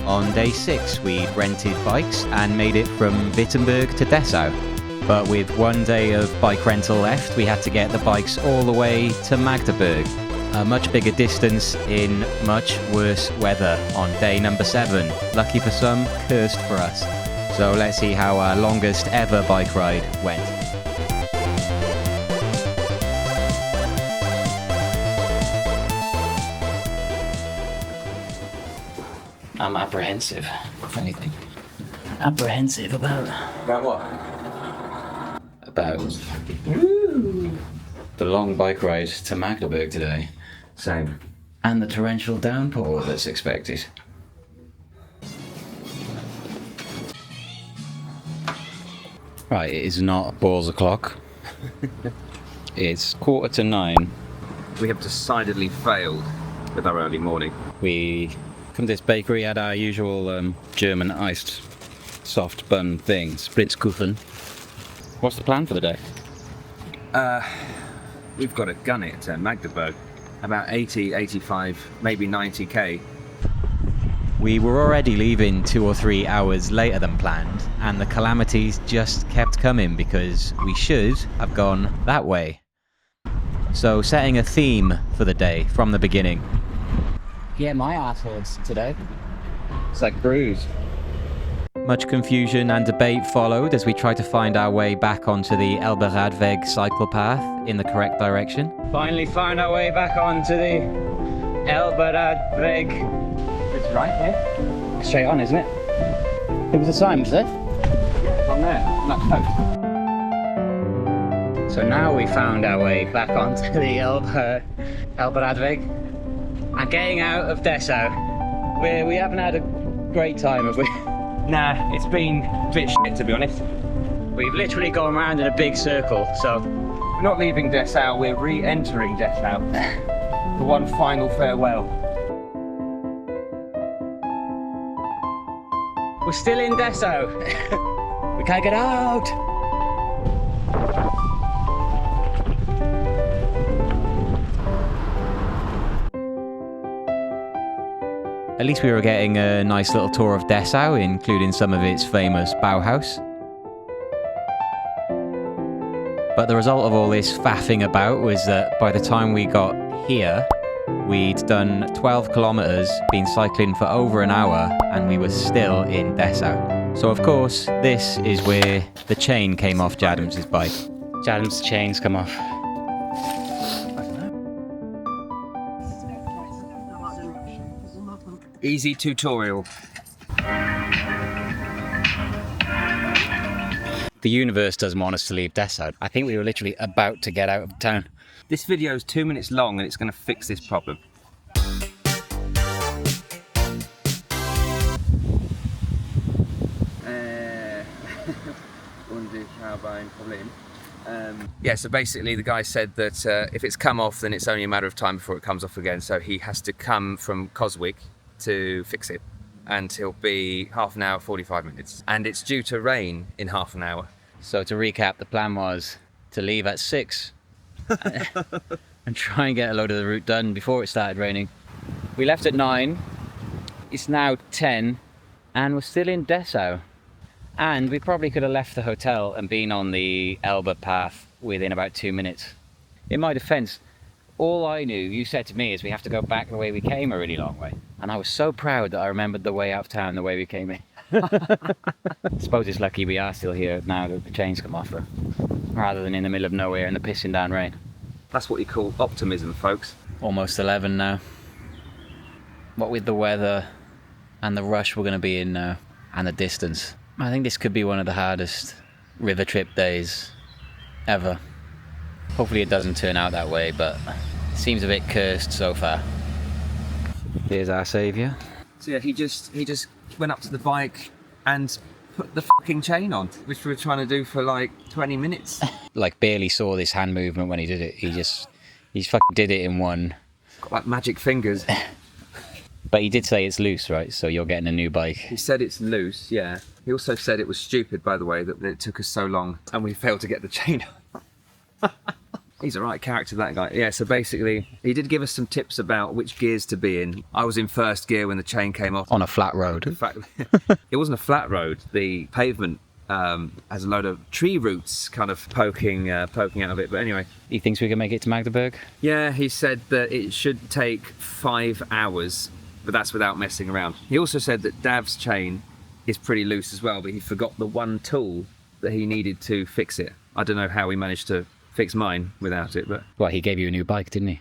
On day 6, we rented bikes and made it from Wittenberg to Dessau. But with one day of bike rental left, we had to get the bikes all the way to Magdeburg. A much bigger distance in much worse weather on day number 7. Lucky for some, cursed for us. So let's see how our longest ever bike ride went. I'm apprehensive, if anything. Apprehensive about? About what? About the long bike ride to Magdeburg today. Same. And the torrential downpour that's expected. Right, it is not balls o'clock. It's 8:45. We have decidedly failed with our early morning. We come to this bakery, had our usual German iced soft bun thing, Spritzkuchen. What's the plan for the day? We've got to gun it to Magdeburg. About 80, 85, maybe 90k. We were already leaving 2 or 3 hours later than planned, and the calamities just kept coming because we should have gone that way. So setting a theme for the day from the beginning. Yeah, my ass hurts today. It's like bruise. Much confusion and debate followed as we tried to find our way back onto the Elberadweg cycle path in the correct direction. Finally found our way back onto the Elberadweg. It's right here. Straight on, isn't it? It was a sign, was it? Yeah, on there, on that post. So now we found our way back onto the Elberadweg and getting out of Dessau. We haven't had a great time, have we? Nah, it's been a bit shit, to be honest. We've literally gone around in a big circle, so We're not leaving Dessau, we're re-entering Dessau for one final farewell. we're still in Dessau. We can't get out. At least we were getting a nice little tour of Dessau, including some of its famous Bauhaus. But the result of all this faffing about was that by the time we got here, we'd done 12 kilometers, been cycling for over an hour, and we were still in Dessau. So of course, this is where the chain came off Jadams' bike. Jadams' chain's come off. Easy tutorial. The universe doesn't want us to leave Dessau. I think we were literally about to get out of town. This video is 2 minutes long and it's going to fix this problem. Yeah, so basically the guy said that if it's come off, then it's only a matter of time before it comes off again. So he has to come from Coswig to fix it, and he'll be half an hour, 45 minutes. And it's due to rain in half an hour. So to recap, the plan was to leave at 6 and try and get a load of the route done before it started raining. We left at 9, it's now 10, and we're still in Dessau. And we probably could have left the hotel and been on the Elbe path within about 2 minutes. In my defense, all I knew, you said to me, is we have to go back the way we came a really long way. And I was so proud that I remembered the way out of town the way we came in. I suppose it's lucky we are still here now that the chains come off, rather than in the middle of nowhere in the pissing down rain. That's what you call optimism, folks. Almost 11 now. What with the weather and the rush we're going to be in now, and the distance, I think this could be one of the hardest river trip days ever. Hopefully it doesn't turn out that way, but it seems a bit cursed so far. Here's our saviour. So yeah, he just went up to the bike and put the fucking chain on, which we were trying to do for like 20 minutes. Like barely saw this hand movement when he did it. He fucking did it in one. Got like magic fingers. But he did say it's loose, right? So you're getting a new bike. He said it's loose, yeah. He also said it was stupid, by the way, that it took us so long and we failed to get the chain on. He's a right character, that guy. Yeah, so basically, he did give us some tips about which gears to be in. I was in first gear when the chain came off. On a flat road. In fact, it wasn't a flat road. The pavement has a load of tree roots kind of poking out of it. But anyway. He thinks we can make it to Magdeburg? Yeah, he said that it should take 5 hours, but that's without messing around. He also said that Dav's chain is pretty loose as well, but he forgot the one tool that he needed to fix it. I don't know how he managed to fix mine without it, but... Well, he gave you a new bike, didn't he?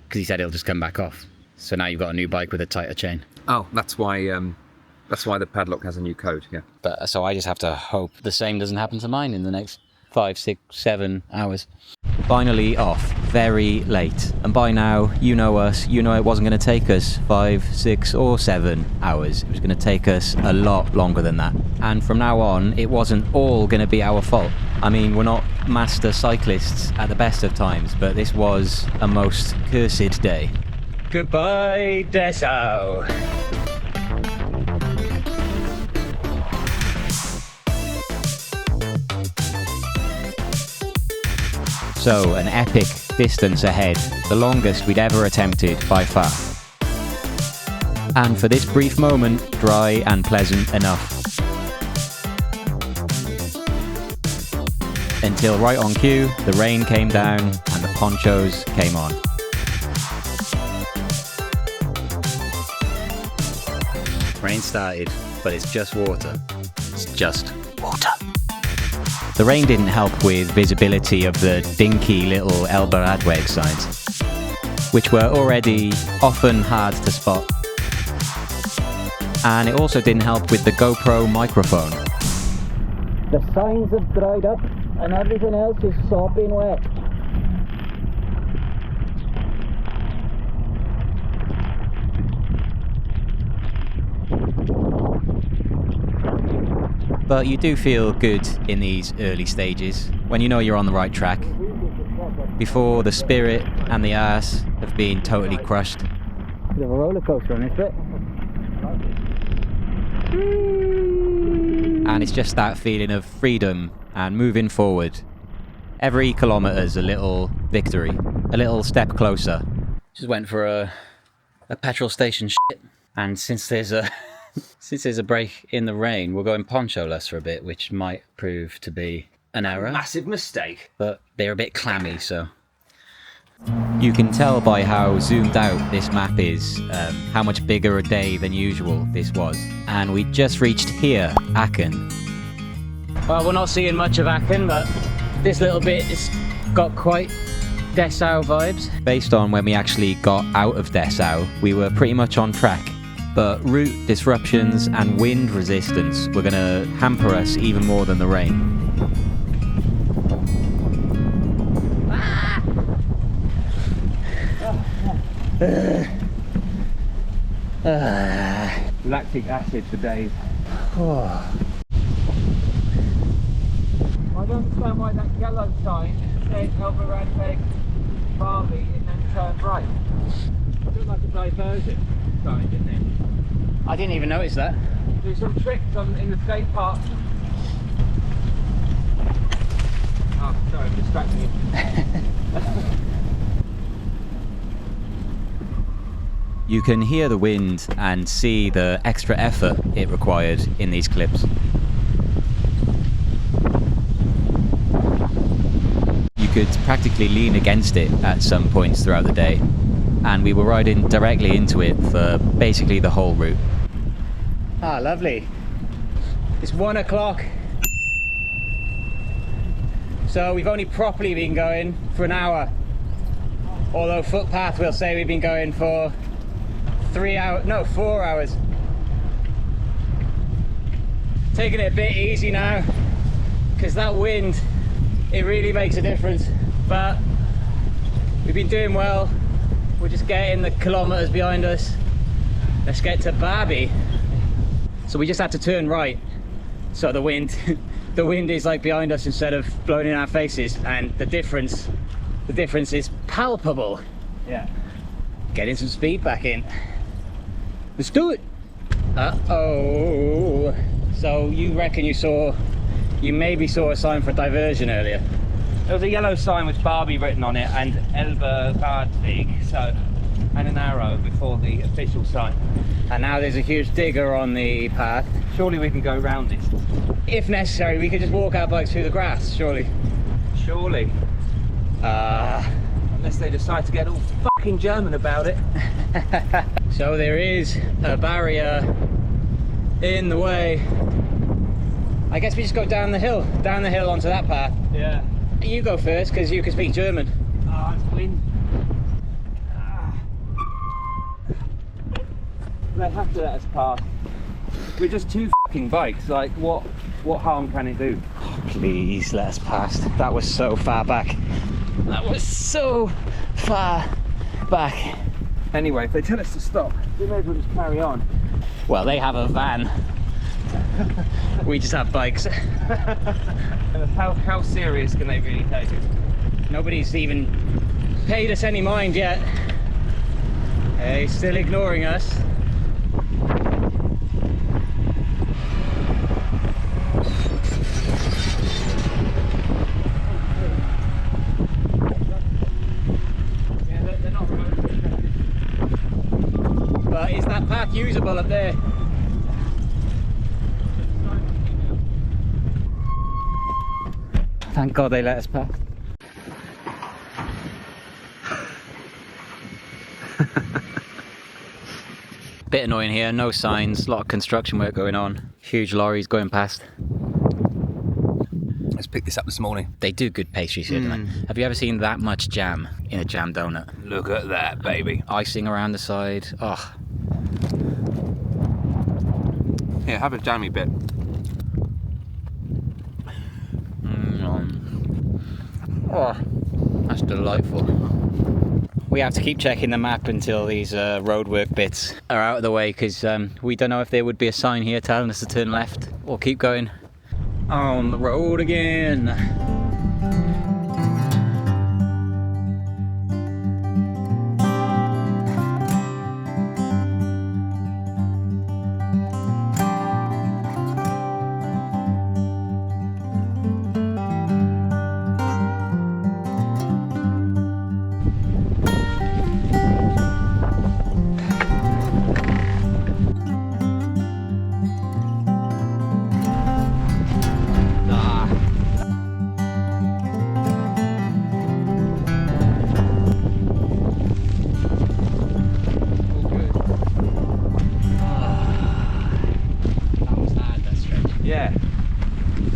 Because he said it'll just come back off. So now you've got a new bike with a tighter chain. Oh, that's why the padlock has a new code, yeah. But so I just have to hope the same doesn't happen to mine in the next 5, 6, 7 hours. Finally off, very late. And by now, you know us, you know it wasn't going to take us 5, 6 or 7 hours. It was going to take us a lot longer than that. And from now on, it wasn't all going to be our fault. I mean, we're not master cyclists at the best of times, but this was a most cursed day. Goodbye, Dessau. So, an epic distance ahead, the longest we'd ever attempted by far. And for this brief moment, dry and pleasant enough. Until right on cue, the rain came down and the ponchos came on. Rain started, but it's just water. It's just water. The rain didn't help with visibility of the dinky little Elberadweg signs, which were already often hard to spot. And it also didn't help with the GoPro microphone. The signs have dried up and everything else is sopping wet. But you do feel good in these early stages, when you know you're on the right track, before the spirit and the arse have been totally crushed. Bit of a roller coaster on this bit. And it's just that feeling of freedom and moving forward. Every kilometre's a little victory, a little step closer. Just went for a petrol station shit, and since there's a break in the rain, we're going poncho-less for a bit, which might prove to be an error. Massive mistake. But they're a bit clammy, so... You can tell by how zoomed out this map is, how much bigger a day than usual this was. And we just reached here, Aachen. Well, we're not seeing much of Aachen, but this little bit has got quite Dessau vibes. Based on when we actually got out of Dessau, we were pretty much on track. But route disruptions and wind resistance were going to hamper us even more than the rain. Lactic acid for days. I don't understand why that yellow sign says Elberadweg, Barbie, and then turn right. It looked like a diversion sign, didn't it? I didn't even notice that. There's some tricks in the skate park. Oh, sorry, I'm distracting you. You can hear the wind and see the extra effort it required in these clips. You could practically lean against it at some points throughout the day, and we were riding directly into it for basically the whole route. Ah, lovely. It's 1 o'clock. So we've only properly been going for an hour. Although footpath will say we've been going for 4 hours. Taking it a bit easy now, because that wind, it really makes a difference. But we've been doing well. We're just getting the kilometers behind us. Let's get to Barbie. So we just had to turn right. So the wind is like behind us instead of blowing in our faces, and the difference is palpable. Yeah. Getting some speed back in. Let's do it. Uh-oh. So you reckon you maybe saw a sign for diversion earlier? There was a yellow sign with Barbie written on it and Elberadweg, so, and an arrow before the official sign. And now there's a huge digger on the path. Surely we can go round it. If necessary, we could just walk our bikes through the grass, surely. Surely. Unless they decide to get all fucking German about it. So there is a barrier in the way. I guess we just go down the hill onto that path. Yeah. You go first, because you can speak German. Ah, it's wind. They have to let us pass. We're just two fucking bikes, like what harm can it do? Please let us pass. That was so far back. That was so far back. Anyway, if they tell us to stop, we may as well just carry on. Well, they have a van. We just have bikes. How serious can they really take it? Nobody's even paid us any mind yet. They're still ignoring us. But is that path usable up there? Thank God they let us pass. Bit annoying here, no signs, a lot of construction work going on. Huge lorries going past. Let's pick this up this morning. They do good pastries here, don't they? Have you ever seen that much jam in a jam donut? Look at that, baby. Icing around the side. Oh, Here, have a jammy bit. oh, that's delightful. We have to keep checking the map until these roadwork bits are out of the way, because we don't know if there would be a sign here telling us to turn left or keep going. On the road again. Yeah.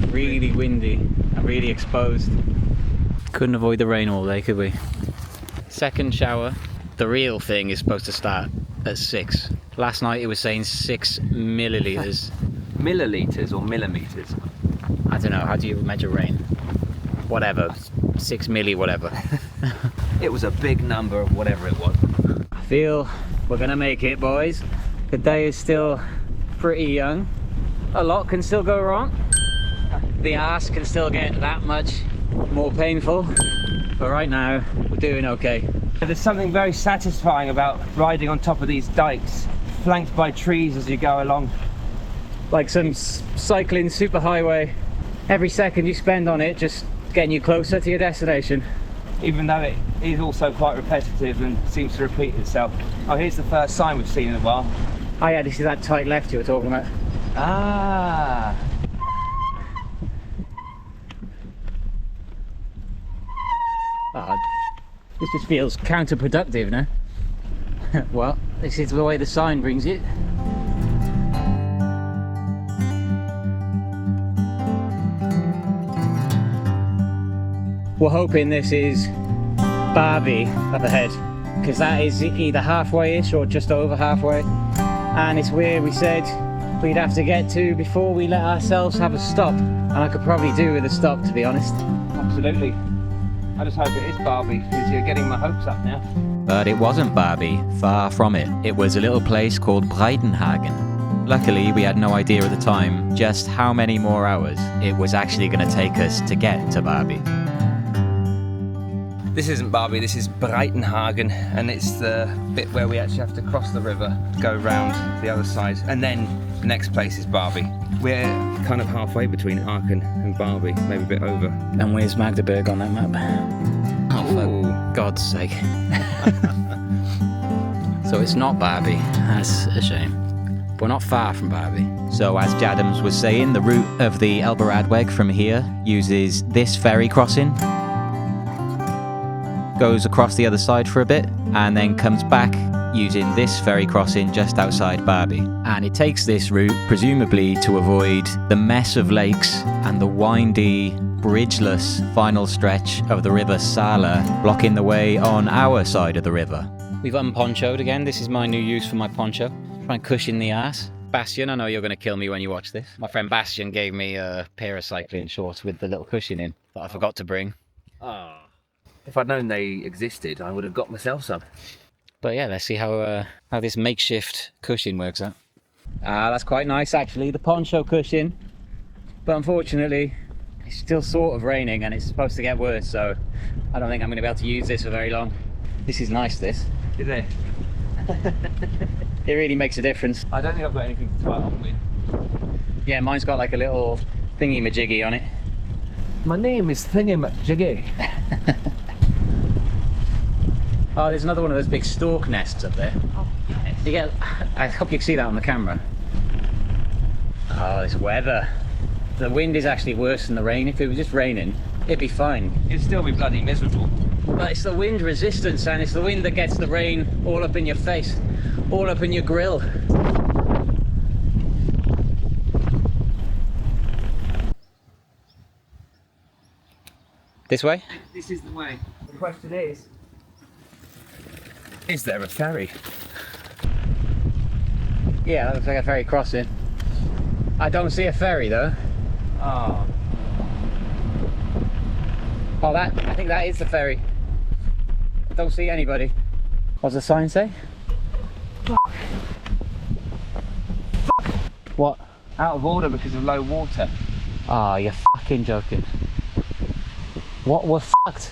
Really windy and really exposed. Couldn't avoid the rain all day, could we? Second shower. The real thing is supposed to start at 6. Last night it was saying 6 millilitres. Millilitres or millimetres? I don't know, how do you measure rain? Whatever, 6 milli whatever. It was a big number of whatever it was. I feel we're gonna make it, boys. The day is still pretty young. A lot can still go wrong. The arse can still get that much more painful. But right now, we're doing okay. There's something very satisfying about riding on top of these dikes, flanked by trees as you go along. Like some cycling superhighway. Every second you spend on it just getting you closer to your destination. Even though it is also quite repetitive and seems to repeat itself. Oh, here's the first sign we've seen in a while. Oh yeah, this is that tight left you were talking about. Ah. Oh, this just feels counterproductive now. Well, this is the way the sign brings it. We're hoping this is Barbie up ahead, because that is either halfway-ish or just over halfway, and it's where we said we'd have to get to before we let ourselves have a stop, and I could probably do with a stop, to be honest. Absolutely. I just hope it is Barbie, because you're getting my hopes up now. But it wasn't Barbie, far from it. It was a little place called Breitenhagen. Luckily, we had no idea at the time just how many more hours it was actually going to take us to get to Barbie. This isn't Barbie, this is Breitenhagen, and it's the bit where we actually have to cross the river, go round the other side, and then the next place is Barbie. We're kind of halfway between Aachen and Barbie, maybe a bit over. And where's Magdeburg on that map? Oh, Ooh. for God's sake. So it's not Barbie. That's a shame. We're not far from Barbie. So as Jadams was saying, the route of the Elberadweg from here uses this ferry crossing, goes across the other side for a bit, and then comes back using this ferry crossing just outside Barbie. And it takes this route presumably to avoid the mess of lakes and the windy, bridgeless final stretch of the river Saale blocking the way on our side of the river. We've unponchoed again. This is my new use for my poncho. Try and cushion the ass. Bastian, I know you're going to kill me when you watch this. My friend Bastian gave me a pair of cycling shorts with the little cushion in that I forgot to bring. Oh. If I'd known they existed, I would have got myself some. But yeah, let's see how this makeshift cushion works out. That's quite nice actually, the poncho cushion. But unfortunately, it's still sort of raining and it's supposed to get worse, so I don't think I'm going to be able to use this for very long. This is nice, this. Is it? It really makes a difference. I don't think I've got anything to tie on with. Yeah, mine's got like a little thingy-majiggy on it. My name is Thingy-majiggy. Oh, there's another one of those big stork nests up there. Oh, yes. You get, I hope you can see that on the camera. Oh, this weather. The wind is actually worse than the rain. If it was just raining, it'd be fine. It'd still be bloody miserable. But it's the wind resistance, and it's the wind that gets the rain all up in your face, all up in your grill. This way? This is the way. The question is there a ferry? Yeah, that looks like a ferry crossing. I don't see a ferry though. Oh. Oh, I think that is the ferry. I don't see anybody. What's the sign say? Fuck. What? Out of order because of low water. Ah, oh, you're fucking joking. What? We're fucked.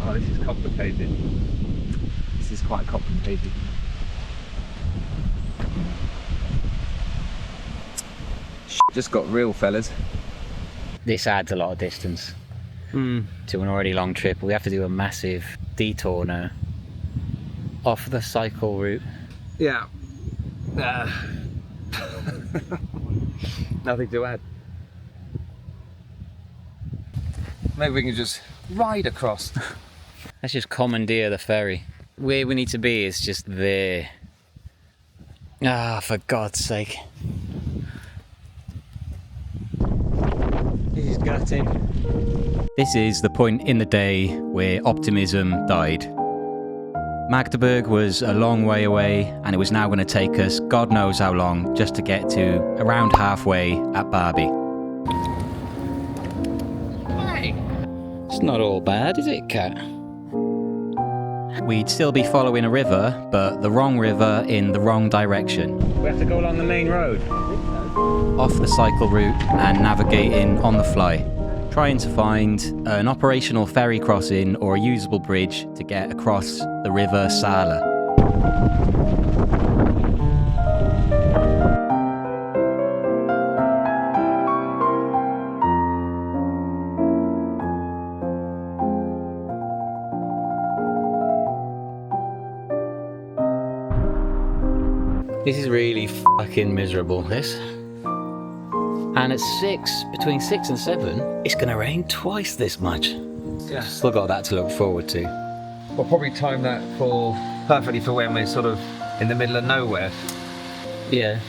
Oh, this is complicated. This is quite complicated. Just got real, fellas. This adds a lot of distance to an already long trip. We have to do a massive detour now off the cycle route. Yeah. Nothing to add. Maybe we can just ride across. Let's just commandeer the ferry. Where we need to be is just there. Ah, for God's sake. This is gutting. This is the point in the day where optimism died. Magdeburg was a long way away, and it was now going to take us God knows how long just to get to around halfway at Barbie. Hey. It's not all bad, is it, Kat? We'd still be following a river, but the wrong river in the wrong direction. We have to go along the main road. Off the cycle route and navigating on the fly, trying to find an operational ferry crossing or a usable bridge to get across the river Saale. This is really fucking miserable, this. And at between 6 and 7, it's gonna rain twice this much. Yeah. Still got that to look forward to. We'll probably time that perfectly for when we're sort of in the middle of nowhere. Yeah.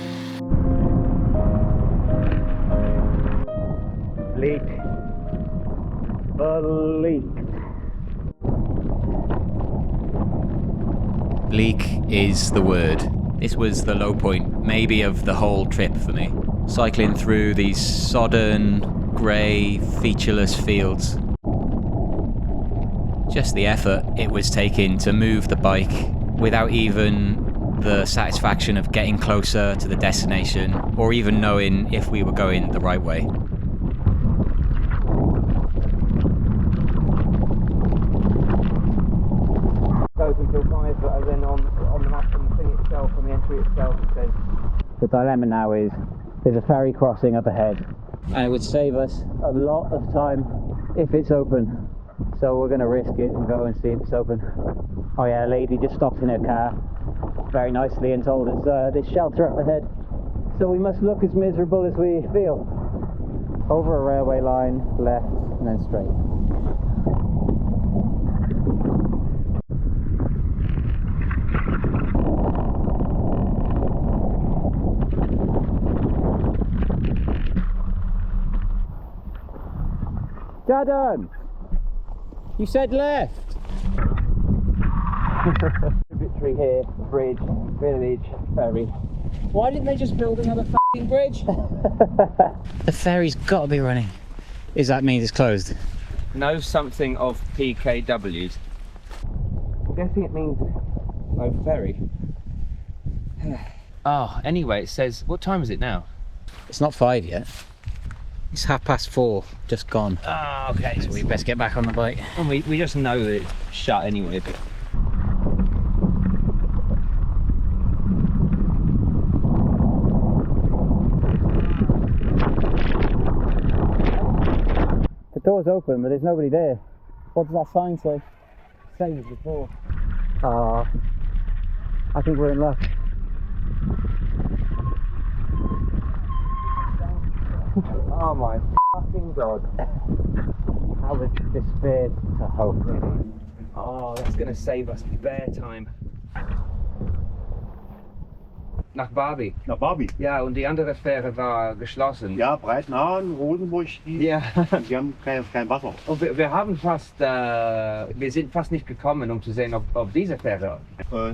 Leak. A leak. Bleak is the word. This was the low point, maybe of the whole trip for me. Cycling through these sodden, grey, featureless fields. Just the effort it was taking to move the bike without even the satisfaction of getting closer to the destination or even knowing if we were going the right way. Goes until country itself, it says. The dilemma now is there's a ferry crossing up ahead, and it would save us a lot of time if it's open. So we're going to risk it and go and see if it's open. Oh yeah, a lady just stopped in her car very nicely and told us there's shelter up ahead. So we must look as miserable as we feel. Over a railway line, left, and then straight. Jadams! You said left! Victory here, bridge, village, ferry. Why didn't they just build another f***ing bridge? The ferry's got to be running. Does that mean it's closed? No something of PKWs. I'm guessing it means no ferry. Oh, anyway, it says, what time is it now? It's not 5 yet. It's 4:30, just gone. Oh, okay. So we best get back on the bike. And we just know that it's shut anyway. But... The door's open, but there's nobody there. What does that sign say? Same as before. I think we're in luck. Oh my fucking god. I was despaired to hope. Oh, that's gonna save us bear time. Nach Barbie. Nach Barbie. Ja, und die andere Fähre war geschlossen. Ja, Breitenhagen, Rosenburg, Ja. die haben kein Wasser. Und wir haben fast, wir sind fast nicht gekommen, um zu sehen, ob diese Fähre.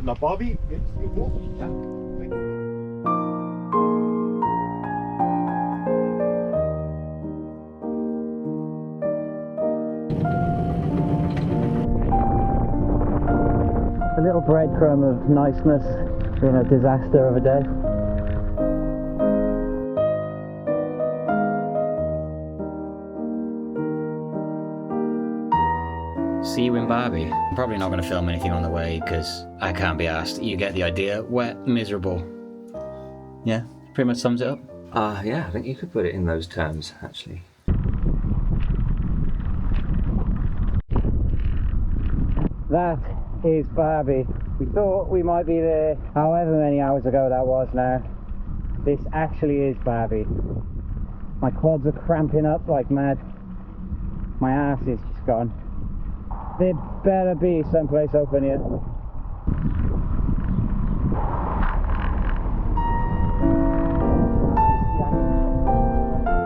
Nach Barbie, jetzt hier hoch. Ja. A little breadcrumb of niceness in a disaster of a day. See you in Barbie. I'm probably not going to film anything on the way because I can't be asked. You get the idea. Wet, miserable. Yeah, pretty much sums it up. Yeah, I think you could put it in those terms, actually. That is Barbie. We thought we might be there however many hours ago that was now. This actually is Barbie. My quads are cramping up like mad. My ass is just gone. There better be someplace open here.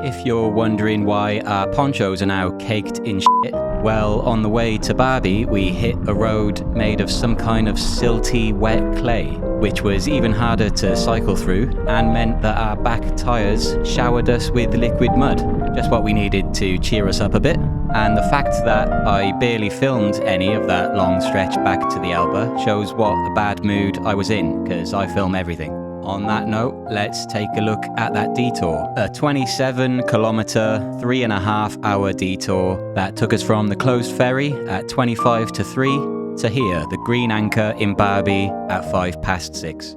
If you're wondering why our ponchos are now caked in shit, well, on the way to Barbie, we hit a road made of some kind of silty, wet clay, which was even harder to cycle through and meant that our back tyres showered us with liquid mud, just what we needed to cheer us up a bit. And the fact that I barely filmed any of that long stretch back to the Elbe shows what a bad mood I was in, because I film everything. On that note, let's take a look at that detour. A 27-kilometre, 3.5 hour detour that took us from the closed ferry at 25 to 3 to here, the green anchor in Barbie at 6:05.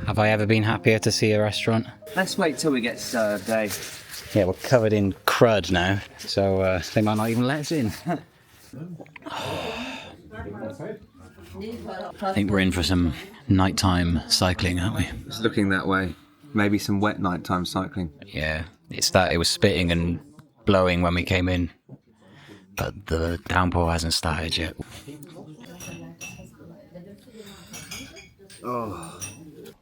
Have I ever been happier to see a restaurant? Let's wait till we get served, eh? Yeah, we're covered in crud now, so they might not even let us in. I think we're in for some nighttime cycling, aren't we? It's looking that way. Maybe some wet nighttime cycling. Yeah, it was spitting and blowing when we came in, but the downpour hasn't started yet. Oh.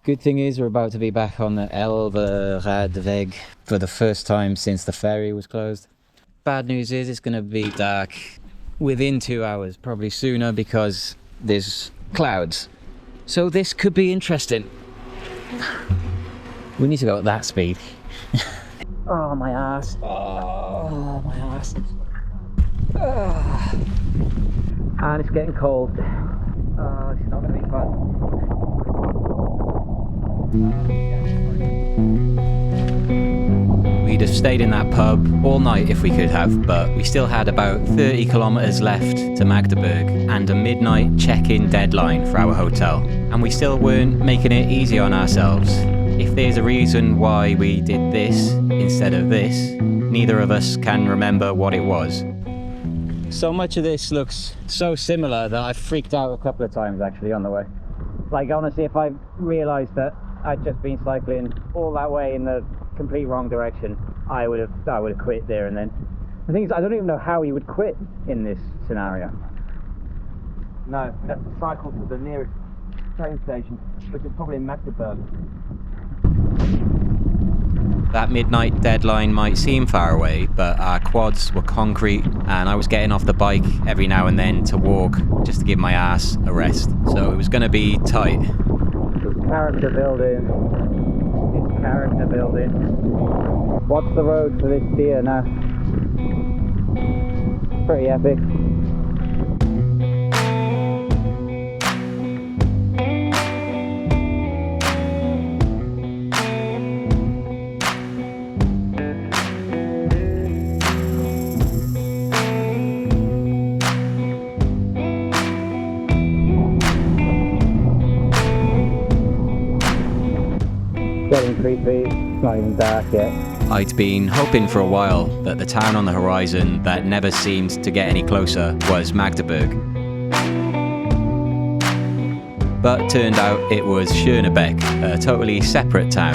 Good thing is we're about to be back on the Elberadweg for the first time since the ferry was closed. Bad news is it's going to be dark within 2 hours, probably sooner because there's clouds. So this could be interesting. We need to go at that speed. Oh, my ass. Oh, my ass. And it's getting cold. Oh, it's not going to be fun. We have stayed in that pub all night if we could have, but we still had about 30 kilometers left to Magdeburg and a midnight check-in deadline for our hotel. And we still weren't making it easy on ourselves. If there's a reason why we did this instead of this, neither of us can remember what it was. So much of this looks so similar that I've freaked out a couple of times actually on the way. Like honestly, if I realised that I'd just been cycling all that way in the complete wrong direction, I would have quit there and then. The thing is, I don't even know how you would quit in this scenario. No, we have to cycle to the nearest train station, which is probably in Magdeburg. That midnight deadline might seem far away, but our quads were concrete and I was getting off the bike every now and then to walk just to give my ass a rest. So it was going to be tight. It's character building. It's character building. What's the road for this deer now? Pretty epic. Getting creepy, it's not even dark yet. I'd been hoping for a while that the town on the horizon that never seemed to get any closer was Magdeburg. But turned out it was Schönebeck, a totally separate town.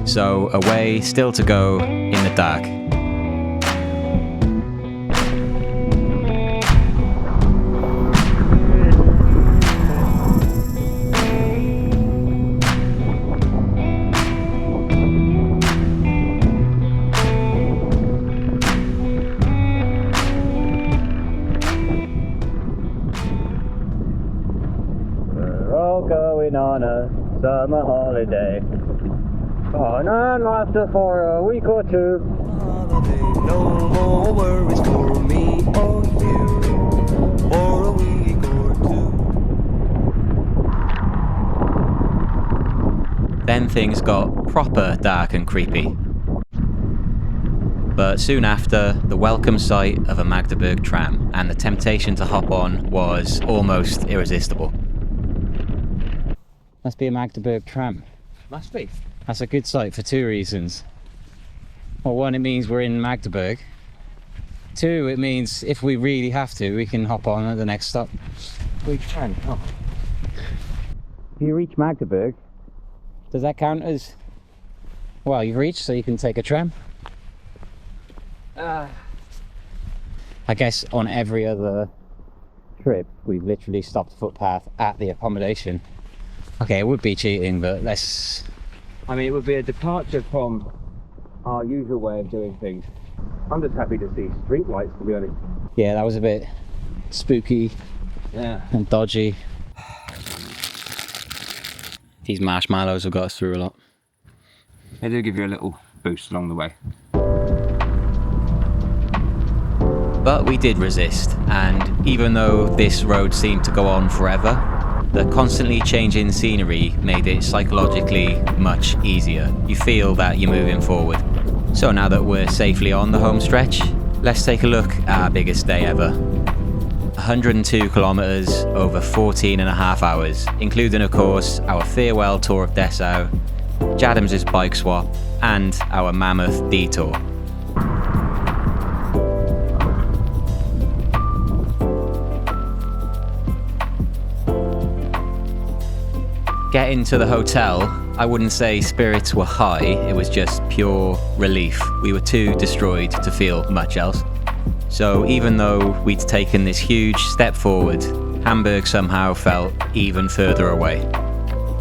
So a way still to go in the dark. On a summer holiday, on and after for a week or two. Holiday, no more worries for me or you, for a week or two. Then things got proper dark and creepy. But soon after, the welcome sight of a Magdeburg tram and the temptation to hop on was almost irresistible. Must be a Magdeburg tram. Must be. That's a good sight for two reasons. Well, one, it means we're in Magdeburg. Two, it means if we really have to, we can hop on at the next stop. We can. Oh. If you reach Magdeburg, does that count as... Well, you've reached, so you can take a tram? I guess on every other trip, we've literally stopped the footpath at the accommodation. Okay, it would be cheating, but let's... I mean, it would be a departure from our usual way of doing things. I'm just happy to see street lights, to be honest. Yeah, that was a bit spooky and dodgy. These marshmallows have got us through a lot. They do give you a little boost along the way. But we did resist, and even though this road seemed to go on forever, the constantly changing scenery made it psychologically much easier. You feel that you're moving forward. So now that we're safely on the home stretch, let's take a look at our biggest day ever. 102 kilometers over 14 and a half hours, including of course our farewell tour of Dessau, Jadams' bike swap, and our mammoth detour. Getting to the hotel, I wouldn't say spirits were high, it was just pure relief. We were too destroyed to feel much else. So even though we'd taken this huge step forward, Hamburg somehow felt even further away.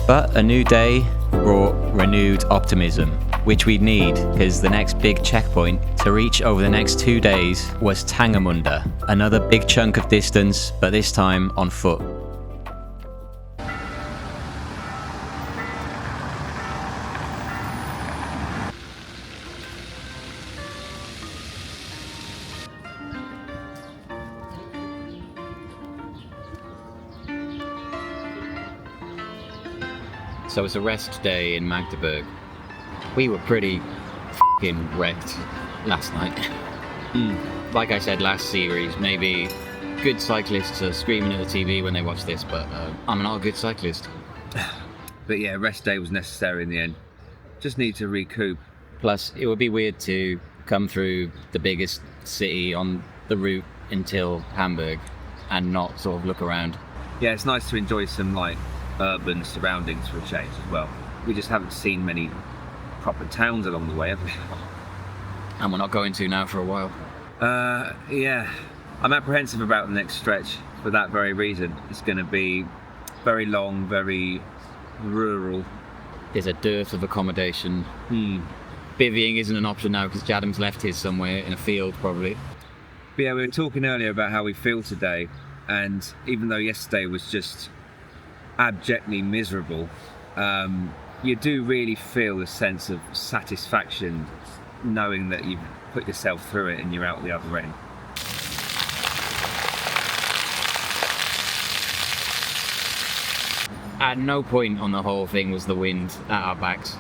But a new day brought renewed optimism, which we'd need because the next big checkpoint to reach over the next 2 days was Tangermunde, another big chunk of distance, but this time on foot. So it was a rest day in Magdeburg. We were pretty fucking wrecked last night. Like I said last series, maybe good cyclists are screaming at the TV when they watch this, but I'm not a good cyclist. But yeah, rest day was necessary in the end. Just need to recoup. Plus, it would be weird to come through the biggest city on the route until Hamburg and not sort of look around. Yeah, it's nice to enjoy some like urban surroundings for a change as well. We just haven't seen many proper towns along the way, have we? And we're not going to now for a while. Yeah. I'm apprehensive about the next stretch for that very reason. It's going to be very long, very rural. There's a dearth of accommodation. Bivvying isn't an option now because Jadams left his somewhere in a field probably. But yeah, we were talking earlier about how we feel today, and even though yesterday was just abjectly miserable, you do really feel a sense of satisfaction knowing that you've put yourself through it and you're out the other end. At no point on the whole thing was the wind at our backs.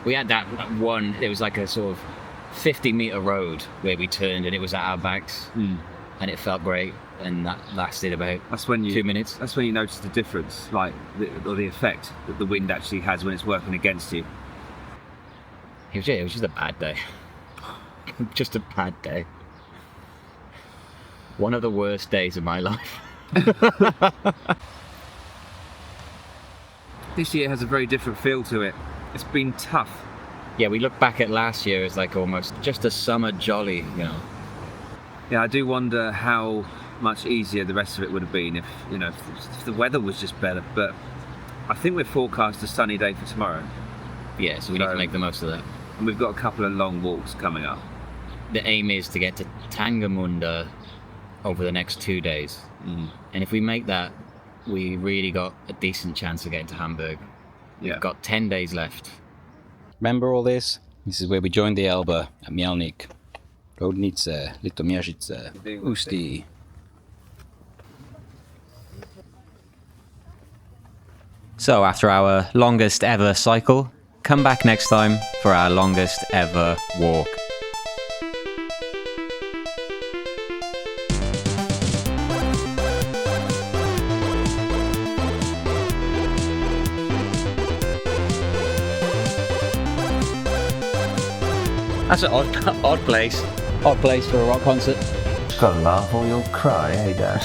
We had that one, it was like a sort of 50-meter road where we turned and it was at our backs, and it felt great, and that lasted about 2 minutes. That's when you notice the difference, like the effect that the wind actually has when it's working against you. It was just a bad day. Just a bad day. One of the worst days of my life. This year has a very different feel to it. It's been tough. Yeah, we look back at last year as like almost just a summer jolly, you know. Yeah, I do wonder how much easier the rest of it would have been if the weather was just better. But I think we're forecast a sunny day for tomorrow. Yeah, so we need to make the most of that. And we've got a couple of long walks coming up. The aim is to get to Tangamunda over the next 2 days. And if we make that, we really got a decent chance of getting to Hamburg. We've got 10 days left. Remember all this? This is where we joined the Elbe at Mielnik. Rodnice, Litomierzyce, Usti. So after our longest ever cycle, come back next time for our longest ever walk. That's an odd place. Odd place for a rock concert. Gotta laugh or you'll cry, eh, Dad?